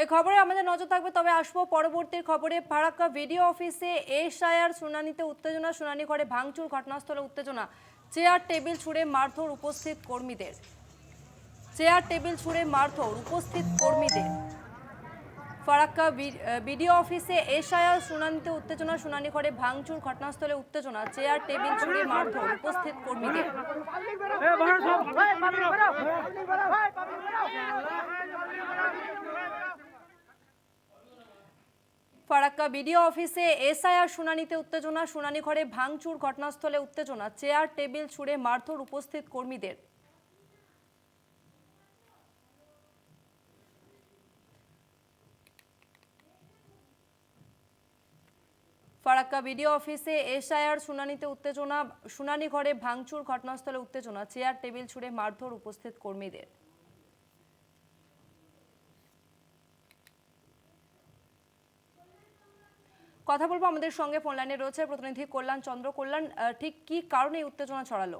এই খবরে আমাদের নজর থাকবে, তবে আসবো পরবর্তী খবরে। ফারাক্কা ভিডিও অফিসে এসআইআর শুনানিতে উত্তেজনা, শুনানি করে ভাঙচুর, ঘটনাস্থলে উত্তেজনা, চেয়ার টেবিল ছুঁড়ে মারধর উপস্থিত কর্মীদের। চেয়ার টেবিল ছুঁড়ে মারধর উপস্থিত কর্মীদের। ফারাক্কা বিডিও অফিসে এসআইআর শুনানিতে উত্তেজনা, শুনানি করে ভাঙচুর, ঘটনাস্থলে উত্তেজনা, চেয়ার টেবিল ছুঁড়ে মারধর উপস্থিত কর্মীদের। ফারাক্কা বিডিও অফিসে এসআইআর শুনানিতে উত্তেজনা, শুনানি ঘরে ভাঙচুর, ঘটনাস্থলে উত্তেজনা, চেয়ার টেবিল ছুঁড়ে মারধর উপস্থিত কর্মীদের। ফারাক্কা বিডিও অফিসে এসআইআর শুনানিতে উত্তেজনা, শুনানি ঘরে ভাঙচুর, ঘটনাস্থলে উত্তেজনা, চেয়ার টেবিল ছুঁড়ে মারধর উপস্থিত কর্মীদের। কথা বলবো, আমাদের সঙ্গে ফোন লাইনে রয়েছে প্রতিনিধি কল্যাণ চন্দ্র। কল্যাণ, ঠিক কি কারণে এই উত্তেজনা ছড়ালো?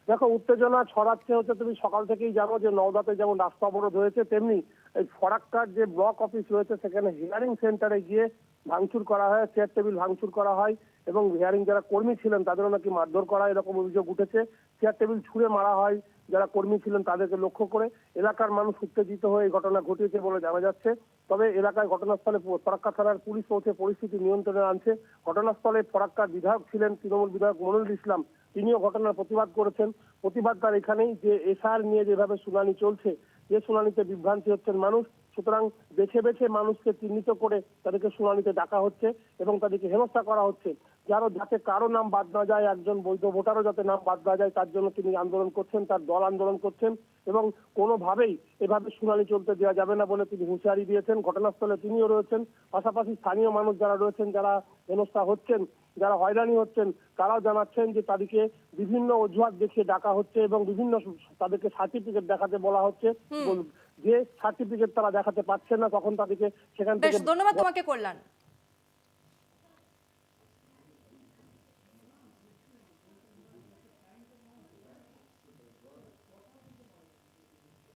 দেখো, উত্তেজনা ছড়াচ্ছে হচ্ছে, তুমি সকাল থেকেই জানো যে নওদাতে যেমন রাস্তা অবরোধ হয়েছে, তেমনি এই ফরাক্কার যে ব্লক অফিস রয়েছে সেখানে হিয়ারিং সেন্টারে গিয়ে ভাঙচুর করা হয়, চেয়ার টেবিল ভাঙচুর করা হয় এবং হিয়ারিং যারা কর্মী ছিলেন তাদেরও নাকি মারধর করা হয়, এরকম অভিযোগ উঠেছে। চেয়ার টেবিল ছুঁড়ে মারা হয় যারা কর্মী ছিলেন তাদেরকে লক্ষ্য করে। এলাকার মানুষ উত্তেজিত হয়ে এই ঘটনা ঘটিয়েছে বলে জানা যাচ্ছে। তবে এলাকায় ঘটনাস্থলে ফরাক্কা থানার পুলিশ পৌঁছে পরিস্থিতি নিয়ন্ত্রণে আনছে। ঘটনাস্থলে ফরাক্কার বিধায়ক ছিলেন তৃণমূল বিধায়ক মনিরুল ইসলাম, তিনিও ঘটনার প্রতিবাদ করেছেন। প্রতিবাদ তার এখানেই যে এসআর নিয়ে যেভাবে শুনানি চলছে, যে শুনানিতে বিভ্রান্তি হচ্ছেন মানুষ, সুতরাং বেছে বেছে মানুষকে চিহ্নিত করে তাদেরকে শুনানিতে ডাকা হচ্ছে এবং তাদেরকে হেনস্থা করা হচ্ছে। যাতে কারো নাম বাদ না যায়, একজন বৈধ ভোটারও যাতে নাম বাদ না যায়, তার জন্য তিনি আন্দোলন করছেন, তার দল আন্দোলন করছেন এবং কোনোভাবেই এভাবে শুনানি চলতে দেওয়া যাবে না বলে তিনি হুঁশিয়ারি দিয়েছেন। ঘটনাস্থলে তিনিও রয়েছেন, পাশাপাশি স্থানীয় মানুষ যারা রয়েছেন, যারা হেনস্থা হচ্ছেন, যারা হয়রানি হচ্ছেন, তারাও জানাচ্ছেন যে তাদেরকে বিভিন্ন অজুহাত দেখিয়ে ডাকা হচ্ছে এবং বিভিন্ন তাদেরকে সার্টিফিকেট দেখাতে বলা হচ্ছে। যে সার্টিফিকেট তারা দেখাতে পারছেন না তখন তাদেরকে সেখান থেকে। ধন্যবাদ তোমাকে কল্যাণ।